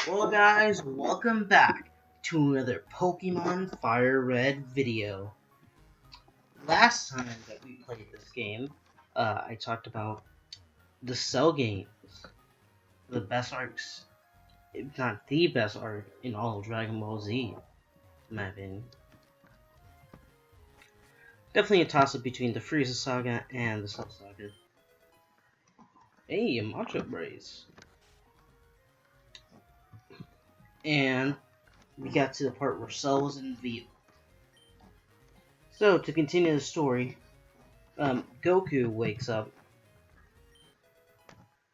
Well guys, welcome back to another Pokemon Firered video. Last time that we played this game, I talked about the Cell games, the best arcs, if not the best arc in all of Dragon Ball Z, in my opinion. Definitely a toss-up between the Frieza saga and the Cell saga. Hey, a Macho Brace. And we got to the part where Cell was in view. So, to continue the story, Goku wakes up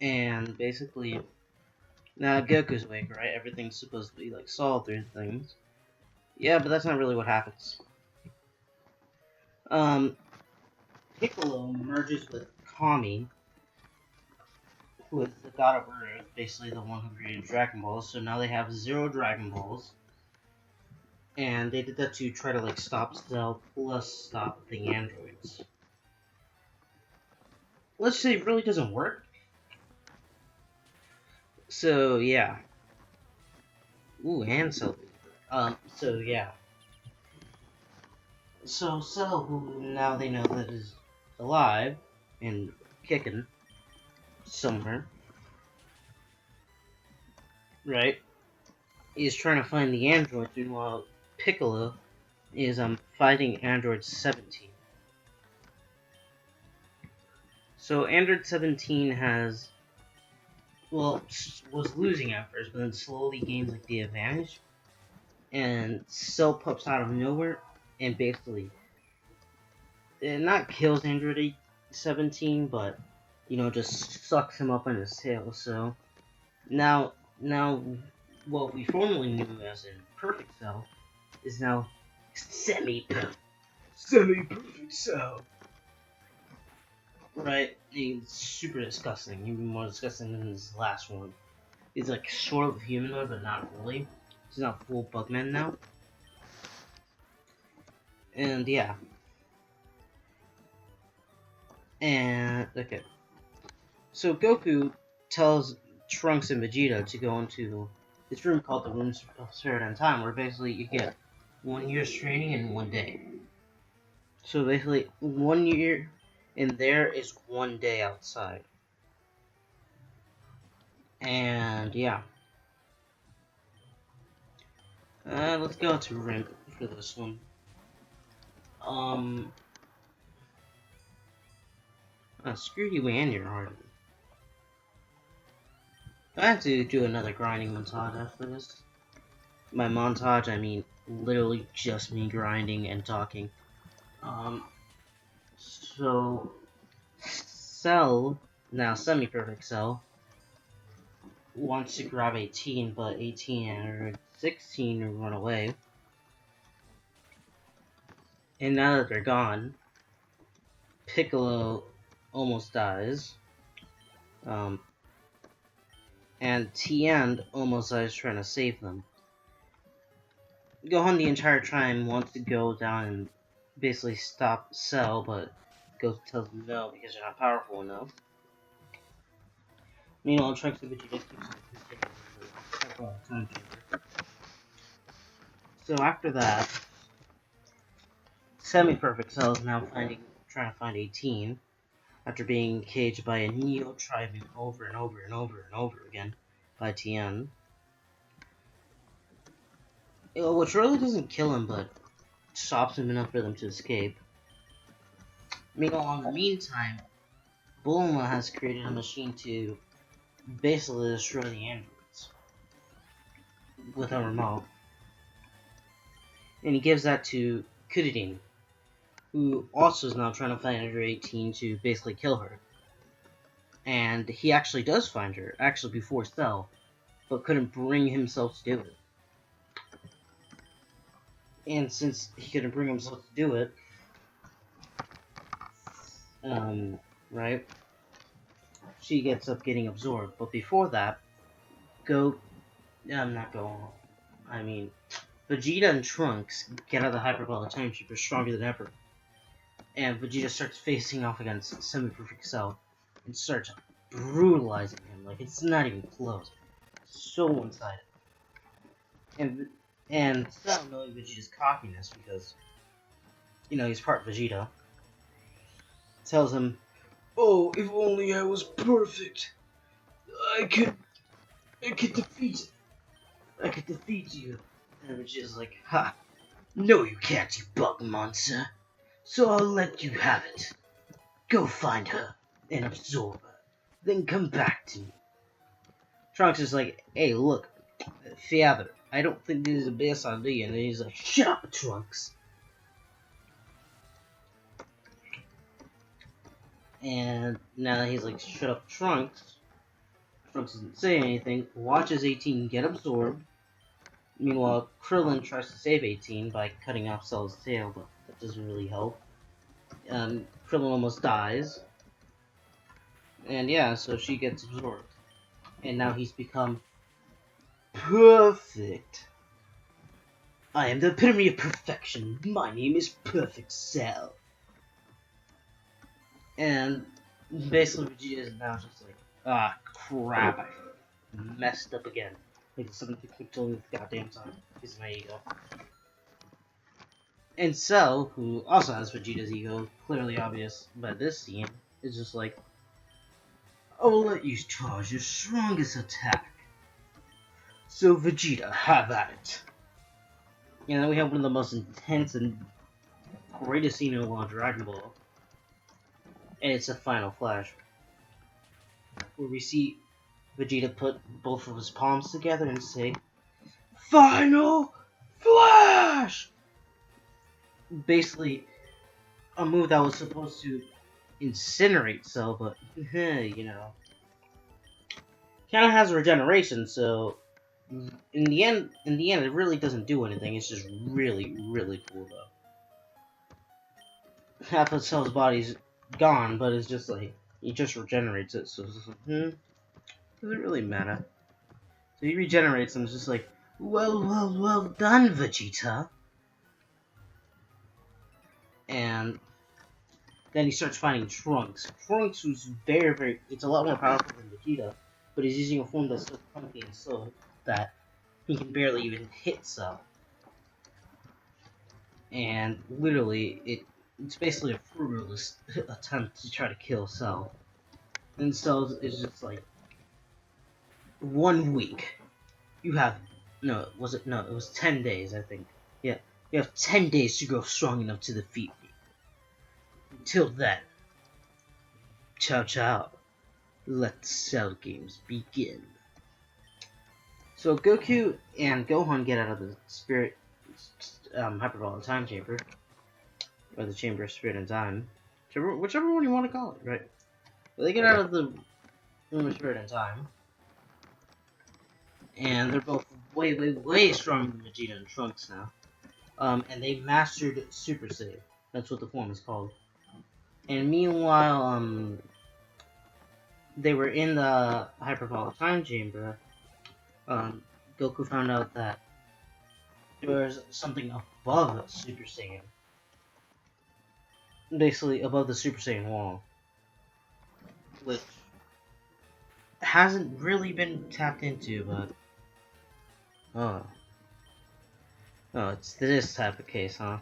and basically, now Goku's awake, right? Everything's supposed to be like solved through things. Yeah, but that's not really what happens. Um, Piccolo merges with Kami, who is the god of Earth, basically the one who created Dragon Balls. So now they have 0 Dragon Balls, and they did that to try to like stop Cell plus stop the androids. Let's say it really doesn't work. So yeah. Ooh, and Cell. So yeah. So Cell, who now they know that is alive and kicking somewhere, right? Is trying to find the android. Meanwhile, Piccolo is fighting Android 17. So Android 17 has, well, was losing at first, but then slowly gains like the advantage, and Cell pops out of nowhere and basically, it not kills Android 17, but just sucks him up in his tail. So now what we formerly knew as in Perfect Cell is now semi-perfect Cell. Right? He's super disgusting. Even more disgusting than his last one. He's like sort of humanoid, but not really. He's not full Bugman now. And yeah. And okay. So Goku tells Trunks and Vegeta to go into this room called the Room of Spirit and Time, where basically you get 1 year's training in 1 day. So basically, 1 year in there is 1 day outside. And yeah. Let's go to Rim for this one. Screw you and your heart. I have to do another grinding montage after this. By montage, I mean literally just me grinding and talking. So Cell, now semi-perfect Cell, wants to grab 18, but 18 and 16 run away. And now that they're gone, Piccolo almost dies. And Tien almost dies trying to save them. Gohan the entire time wants to go down and basically stop Cell, but Goku tells him no because they're not powerful enough. Meanwhile, Trunks and Vegeta keeps on time chamber. So after that, Semi-Perfect Cell is now trying to find 18 after being caged by a Neo Tribe over and over and over and over again by Tien. Which really doesn't kill him, but stops him enough for them to escape. Meanwhile, in the meantime, Bulma has created a machine to basically destroy the androids with a remote. And he gives that to Kuririn, who also is now trying to find Android 18 to basically kill her. And he actually does find her, actually before Cell, but couldn't bring himself to do it. And since he couldn't bring himself to do it, right, she gets up getting absorbed. But before that, Vegeta and Trunks get out of the hyperbolic time chamber stronger than ever. And Vegeta starts facing off against Semi-Perfect Cell and starts brutalizing him. Like, it's not even close. so one-sided. And Cell, knowing Vegeta's cockiness, because, you know, he's part Vegeta, tells him, "Oh, if only I was perfect, I could defeat you." And Vegeta's like, "Ha, no you can't, you bug monster. So I'll let you have it. Go find her and absorb her, then come back to me." Trunks is like, "Hey, look, Firered, I don't think this is the best idea." And he's like, "Shut up, Trunks." And now that he's like, "Shut up, Trunks," Trunks doesn't say anything, watches 18 get absorbed. Meanwhile, Krillin tries to save 18 by cutting off Cell's tail, but that doesn't really help. Krillin almost dies. And yeah, so she gets absorbed. And now he's become perfect. "I am the epitome of perfection. My name is Perfect Cell." And basically Vegeta is now just like, "Ah, crap, I messed up again. Like, something to keep telling me this goddamn time. Because of my ego." And Cell, who also has Vegeta's ego, clearly obvious by this scene, is just like, "I will let you charge your strongest attack. So Vegeta, have at it." And then we have one of the most intense and greatest scene in all of Dragon Ball. And it's a final flash, where we see Vegeta put both of his palms together and say, "Final Flash!" Basically, a move that was supposed to incinerate Cell, but, you know, kind of has regeneration, so in the end, it really doesn't do anything. It's just really, really cool, though. Half of Cell's body's gone, but it's just like, he just regenerates it, so it's like, does it really matter? So he regenerates and it's just like, well done, Vegeta." And then he starts fighting Trunks. Trunks, who's very, it's a lot more powerful than Vegeta, but he's using a form that's so funky and so that he can barely even hit Cell. And literally, it's basically a fruitless attempt to try to kill Cell. And Cell is just like, 1 week. You have, it was 10 days, I think. Yeah, you have 10 days to grow strong enough to defeat me. Until then, ciao ciao. Let the Cell games begin. So Goku and Gohan get out of the Spirit Hyperbolic Time Chamber, or the Chamber of Spirit and Time, whichever one you want to call it, right? But they get out of the Room of Spirit and Time, and they're both way stronger than Vegeta and Trunks now. And they mastered Super Saiyan. That's what the form is called. And meanwhile, they were in the Hyperbolic Time Chamber. Goku found out that there was something above Super Saiyan. Basically, above the Super Saiyan wall. Which hasn't really been tapped into, but... Oh, it's this type of case, huh?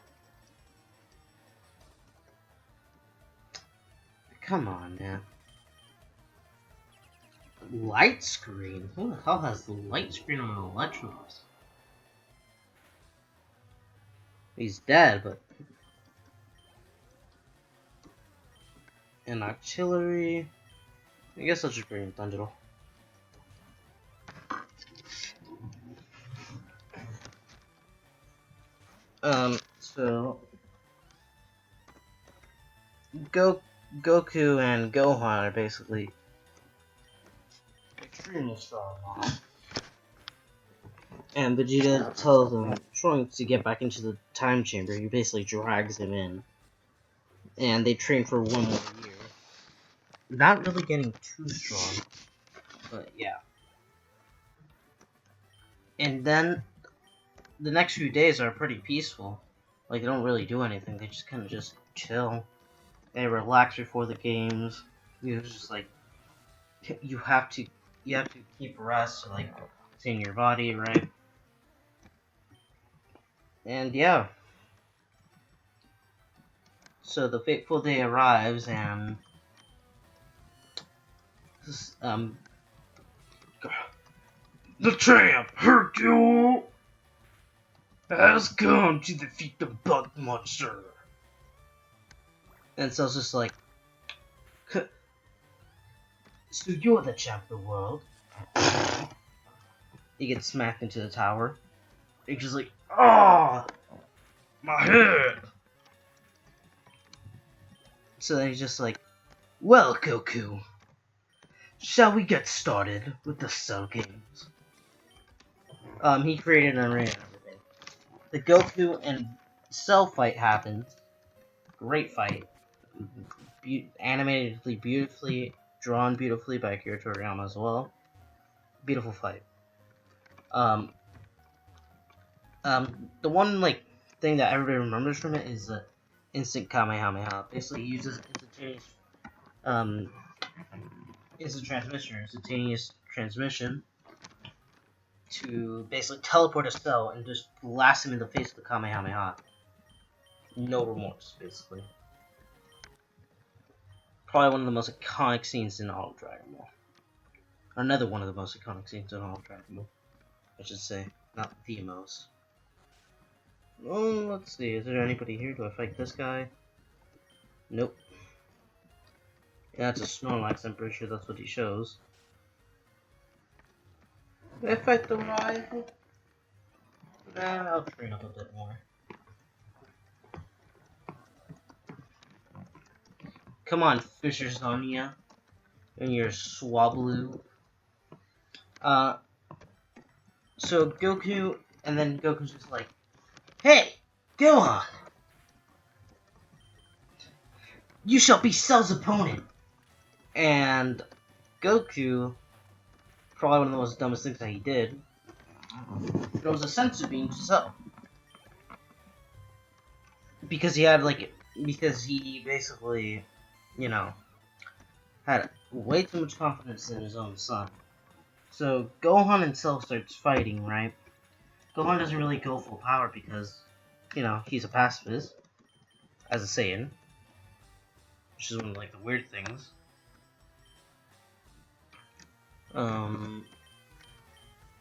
Come on, man. Light screen? Who the hell has the light screen on an Electros? He's dead, but... An artillery... I guess I'll just bring him Tanjiro. So... Goku and Gohan are basically extremely strong now. And Vegeta tells him, Trunks, to get back into the time chamber. He basically drags him in. And they train for 1 more year. Not really getting too strong, but yeah. And then the next few days are pretty peaceful. Like, they don't really do anything. They just kind of just chill. They relax before the games. It's just like, you have to you have to keep rest to like clean your body, right? And yeah, so the fateful day arrives, and um, the champ Hercule has come to defeat the bug monster. And so it's just like, so you're the champ of the world. He gets smacked into the tower. He's just like, ah, my head. So then he's just like, well, Goku, shall we get started with the Cell games? He created an arena and everything. The Goku and Cell fight happens. Great fight. Animated beautifully, drawn beautifully by Akira Toriyama as well. Beautiful fight. The one like thing that everybody remembers from it is the instant Kamehameha. Basically, he uses instantaneous transmission to basically teleport a Cell and just blast him in the face with the Kamehameha. No remorse, basically. Probably one of the most iconic scenes in all of Dragon Ball. Another one of the most iconic scenes in all of Dragon Ball, I should say. Not the most. Oh, let's see. Is there anybody here? Do I fight this guy? Nope. Yeah, that's a Snorlax. I'm pretty sure that's what he shows. Do I fight the rival? I'll train up a bit more. Come on, Fisher Sonia. And your Swablu. So Goku, and then Goku's just like, hey, Gohan! You shall be Cell's opponent! And Goku, probably one of the most dumbest things that he did, throws a senzu bean to Cell. Because he basically, you know, had way too much confidence in his own son. So Gohan and Cell starts fighting, right? Gohan doesn't really go full power because, you know, he's a pacifist, as a Saiyan, which is one of like the weird things.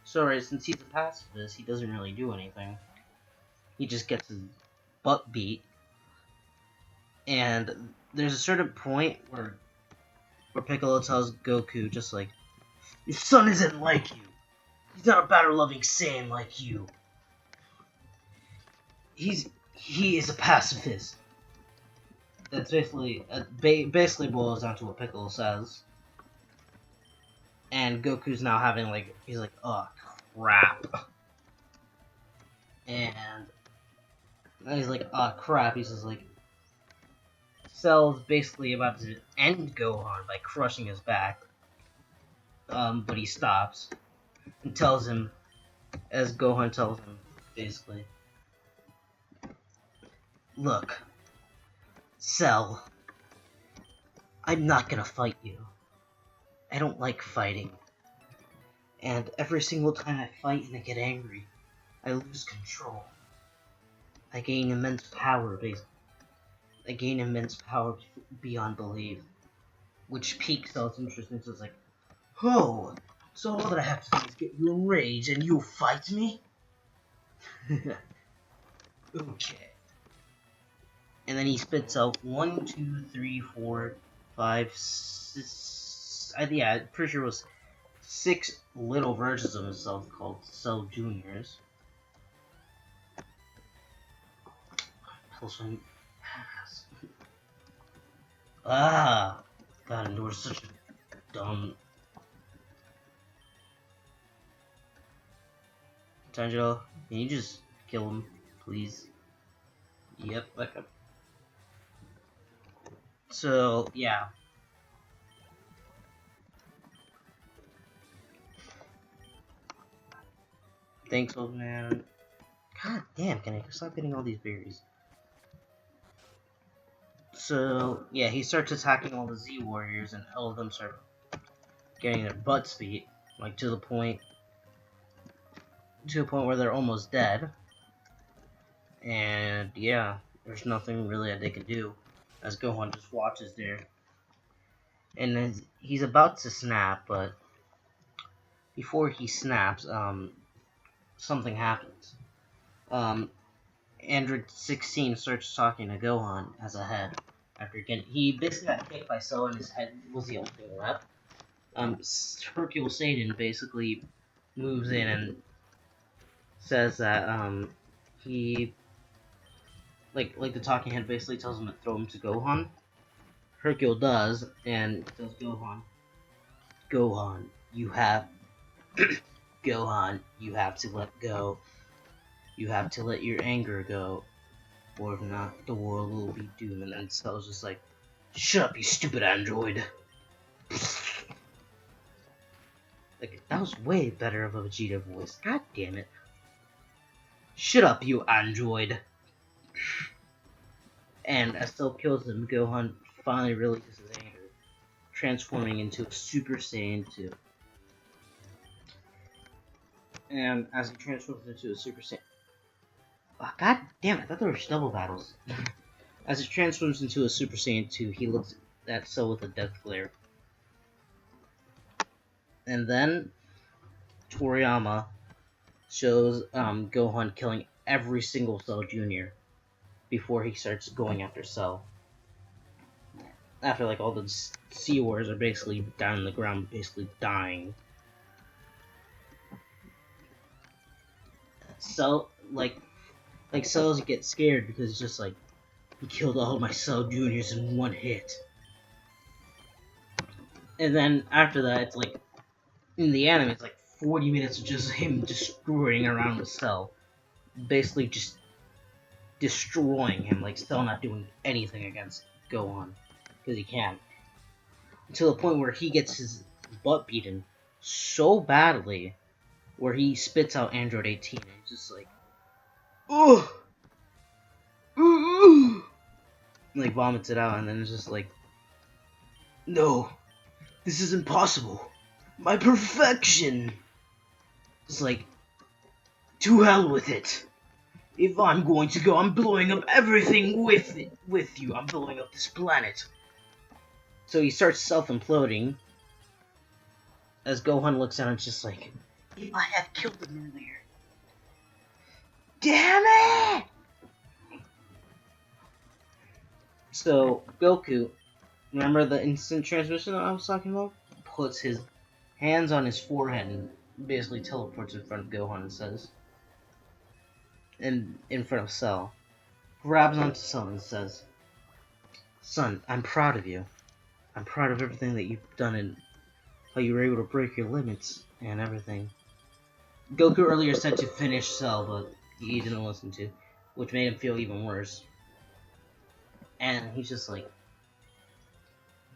So right, since he's a pacifist, he doesn't really do anything. He just gets his butt beat, and there's a certain point where Piccolo tells Goku just like, your son isn't like you. He's not a battle-loving Saiyan like you. He is a pacifist. That's basically boils down to what Piccolo says. And Goku's now having like, he's like, oh crap. And he's like, oh crap. He's just like, Cell's basically about to end Gohan by crushing his back. But he stops and tells him, as Gohan tells him, basically, look, Cell, I'm not gonna fight you. I don't like fighting. And every single time I fight and I get angry, I lose control. I gain immense power, basically. I gain immense power beyond belief. Which piques Cell's interest, and so it's like, oh, so all that I have to do is get you enraged and you'll fight me? Okay. And then he spits out 1, 2, 3, 4, 5, 6. Yeah, I'm pretty sure it was 6 little versions of himself called Cell Juniors. Plus one ass. Ah! God, and we're such a dumb. Tanjiro, can you just kill him, please? Yep, okay. So, yeah. Thanks, old man. God damn, can I stop getting all these berries? So, yeah, he starts attacking all the Z Warriors, and all of them start getting their butts beat. like to the point where they're almost dead. And yeah, there's nothing really that they can do, as Gohan just watches there. And then he's about to snap, but before he snaps, something happens. Android 16 starts talking to Gohan as a head. He basically got kicked by Cell, and his head was the only thing left. Hercule Satan basically moves in and says that he like the talking head basically tells him to throw him to Gohan. Hercule does, and tells Gohan, you have Gohan, you have to let go. You have to let your anger go, or if not, the world will be doomed. And then Cell's just like, shut up, you stupid android. Like, that was way better of a Vegeta voice. God damn it. Shut up, you android. And as Cell kills him, Gohan finally releases his anger, transforming into a Super Saiyan 2. And as he transforms into a Super Saiyan... Oh, God damn it, I thought there were double battles. As he transforms into a Super Saiyan 2, he looks at Cell with a death glare. And then Toriyama shows Gohan killing every single Cell Jr. before he starts going after Cell. After like all the Sea Wars are basically down on the ground, basically dying. Cell Cells get scared because it's just like, he killed all of my Cell Juniors in one hit. And then after that, it's like, in the anime, it's like 40 minutes of just him destroying around with Cell. Basically just destroying him, like Cell not doing anything against Gohan. Because he can't. To the point where he gets his butt beaten so badly, where he spits out Android 18, and he's just like, ugh! Like vomits it out, and then it's just like, no, this is impossible. My perfection. It's like, to hell with it. If I'm going to go, I'm blowing up everything with you. I'm blowing up this planet. So he starts self-imploding. As Gohan looks at him, just like, if I had killed him earlier. Damn it! So Goku, remember the instant transmission that I was talking about? Puts his hands on his forehead and basically teleports in front of Gohan and says, and in front of Cell, grabs onto Cell and says, son, I'm proud of you. I'm proud of everything that you've done and how you were able to break your limits and everything. Goku earlier said to finish Cell, but he didn't listen to, which made him feel even worse. And he's just like,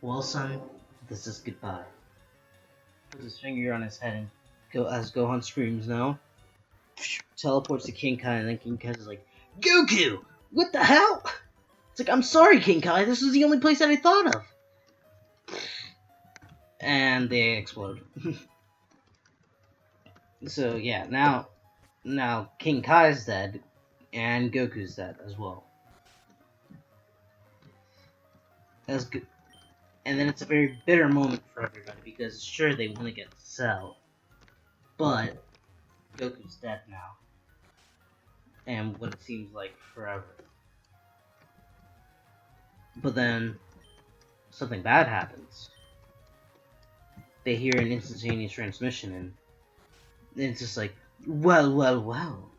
well, son, this is goodbye. Puts his finger on his head and as Gohan screams no, teleports to King Kai, and then King Kai's is like, Goku! What the hell? It's like, I'm sorry, King Kai, this is the only place that I thought of. And they explode. So yeah, now King Kai's dead, and Goku's dead as well. And then it's a very bitter moment for everybody, because sure, they want to get Cell, but Goku's dead now. And what it seems like forever. But then, something bad happens. They hear an instantaneous transmission, and it's just like, well.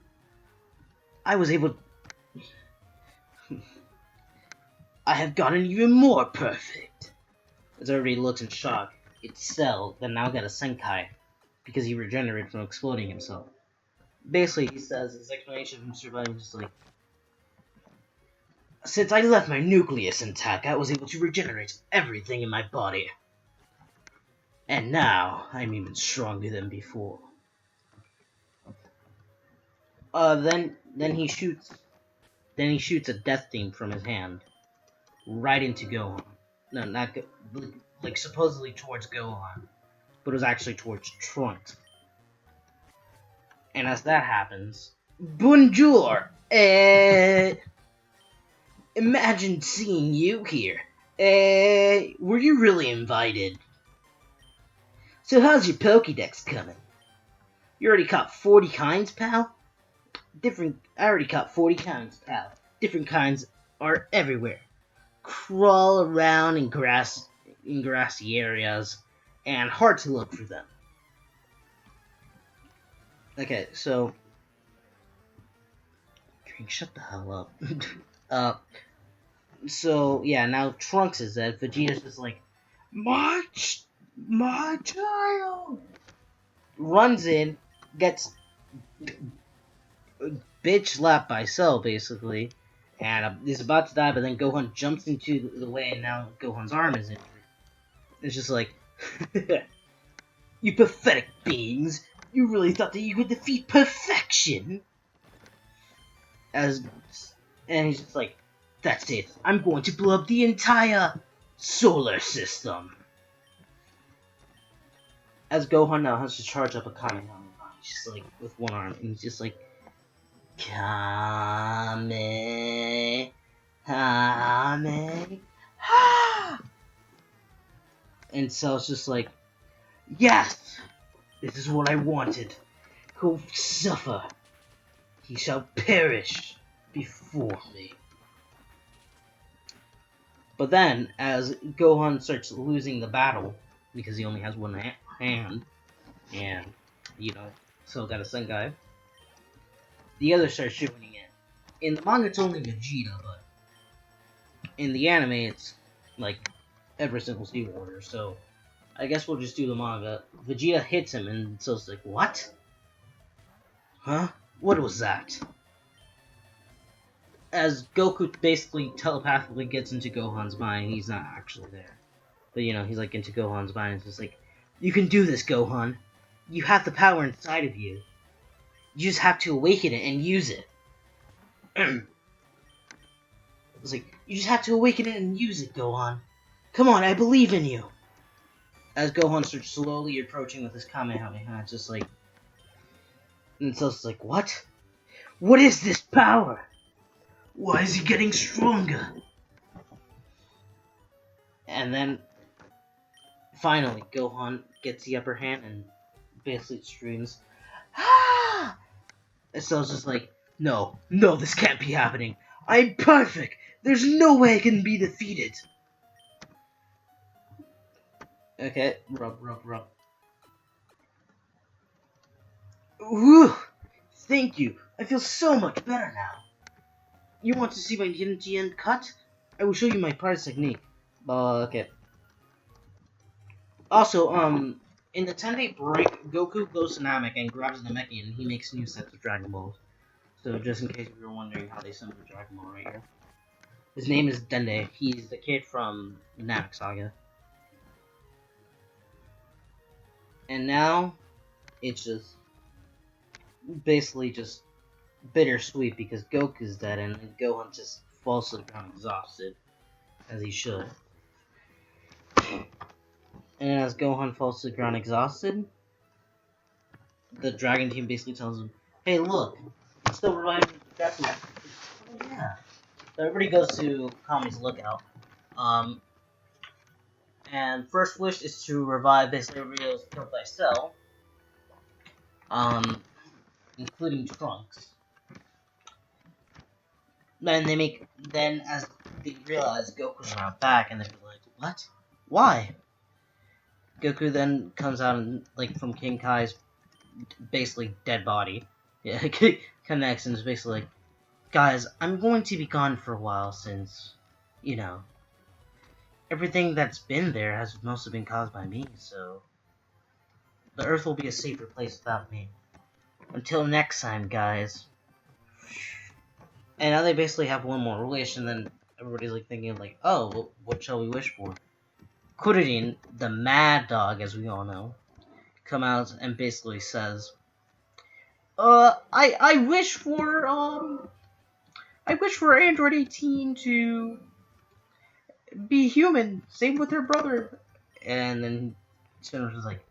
I was able... I have gotten even more perfect. As everybody looks in shock, it's Cell that now got a Senkai, because he regenerated from exploding himself. Basically, he says, his explanation of him surviving is like, since I left my nucleus intact, I was able to regenerate everything in my body. And now, I'm even stronger than before. Then he shoots a death beam from his hand right into Gohan. No, not like supposedly towards Gohan, but it was actually towards Trunks. And as that happens, bonjour! Imagine seeing you here. Were you really invited? So how's your Pokédex coming? You already caught 40 kinds, pal? I already caught 40 kinds, pal. Different kinds are everywhere. Crawl around in grassy areas, and hard to look for them. Okay, so shut the hell up. So yeah, now Trunks is dead. Vegeta's just like, my child. Runs in, gets bitch slapped by Cell basically, and is about to die. But then Gohan jumps into the way, and now Gohan's arm is injured. It's just like, you pathetic beings! You really thought that you could defeat perfection? And he's just like, that's it. I'm going to blow up the entire solar system. As Gohan now has to charge up a Kamehameha, he's just like with one arm, and he's just like, Kamehameha. And so it's just like, yes, this is what I wanted. He'll suffer. He shall perish before me. But then, as Gohan starts losing the battle, because he only has one hand, and, so got a Sengai, the other starts shooting it. In the manga, it's only Vegeta, but in the anime, it's, like, every single Steel Warrior, so I guess we'll just do the manga. Vegeta hits him, and so it's like, what? Huh? What was that? As Goku basically telepathically gets into Gohan's mind, he's not actually there. But, he's, like, into Gohan's mind, and it's just like, you can do this, Gohan. You have the power inside of you. You just have to awaken it and use it. It's like, you just have to awaken it and use it, Gohan. Come on, I believe in you. As Gohan starts slowly approaching with his Kamehameha, it's just like... And so it's like, what? What is this power? Why is he getting stronger? And then, finally, Gohan gets the upper hand and basically screams, ah! And so it's just like, no, this can't be happening. I'm perfect. There's no way I can be defeated. Okay, rub. Whew! Thank you. I feel so much better now. You want to see my Yin cut? I will show you my prize technique. Okay. Also, in the 10-day break, Goku goes to Namek and grabs Namekian, and he makes new sets of Dragon Balls. So, just in case you were wondering how they summon the Dragon Ball right here. His name is Dende. He's the kid from the Namek saga. And now, it's just basically just bittersweet because Goku's dead and Gohan just falls to the ground exhausted, as he should. And as Gohan falls to the ground exhausted, the Dragon Team basically tells him, hey, look, it's still reviving Death Note. Oh, yeah. So everybody goes to Kami's lookout. And first wish is to revive basically everybody else killed by Cell. Including Trunks. Then as they realize Goku's not back, and they're like, what? Why? Goku then comes out and, like, from King Kai's basically dead body. Yeah, connects and is basically like, guys, I'm going to be gone for a while since, everything that's been there has mostly been caused by me, so the Earth will be a safer place without me. Until next time, guys. And now they basically have one more wish, and then everybody's like thinking like, oh, well, what shall we wish for? Kuririn, the Mad Dog, as we all know, come out and basically says, I wish for Android 18 to be human, same with her brother. And then Spinner's was like,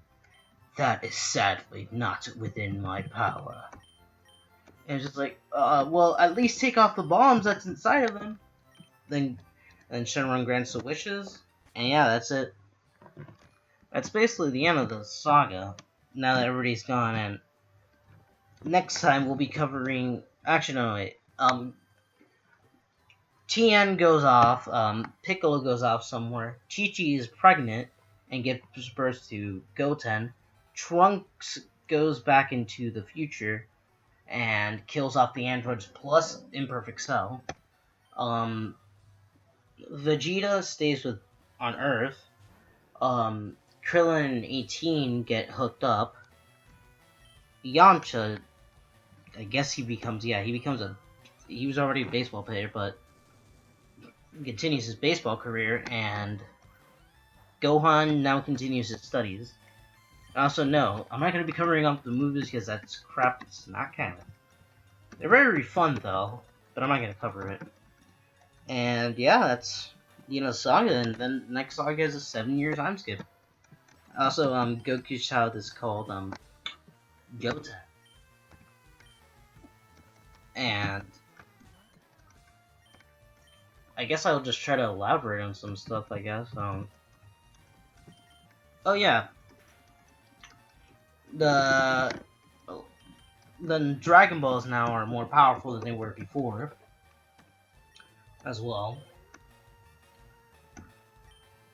That is sadly not within my power. And it's just like, well, at least take off the bombs that's inside of them. Then Shenron grants the wishes, and yeah, that's it. That's basically the end of the saga, now that everybody's gone, and next time we'll be covering... Actually, no, wait. Tien goes off, Piccolo goes off somewhere, Chi-Chi is pregnant and gives birth to Goten, Trunks goes back into the future and kills off the androids plus Imperfect Cell. Vegeta stays on Earth. Krillin and 18 get hooked up. Yamcha, I guess he was already a baseball player, but continues his baseball career, and Gohan now continues his studies. Also, no, I'm not going to be covering up the movies because that's crap. It's not canon. They're very fun, though, but I'm not going to cover it. And yeah, that's saga, and then the next saga is a 7-year time skip. Also, Goku's child is called Goten, and I guess I'll just try to elaborate on some stuff. I guess. Oh yeah, the Dragon Balls now are more powerful than they were before, as well.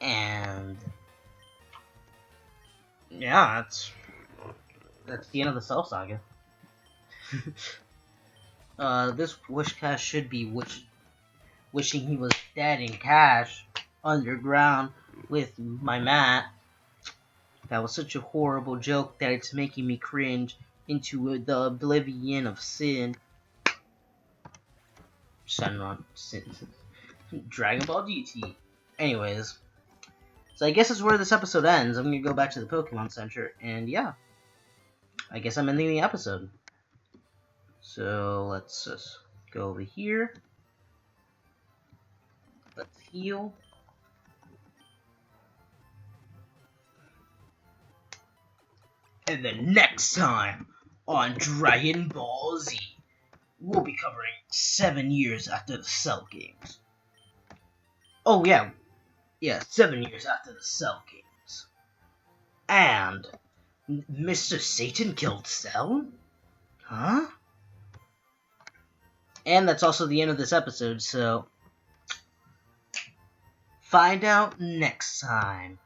And yeah, that's the end of the Cell Saga. This Wishcast should be wishing he was dead in cash underground with my mat. That was such a horrible joke that it's making me cringe into the oblivion of sin. Shenron sin. Dragon Ball GT. Anyways, so I guess that's where this episode ends. I'm gonna go back to the Pokemon Center, and yeah, I guess I'm ending the episode. So let's just go over here. Let's heal. And then next time on Dragon Ball Z, we'll be covering 7 years after the Cell games. Oh yeah, 7 years after the Cell games. And Mr. Satan killed Cell? Huh? And that's also the end of this episode, so find out next time.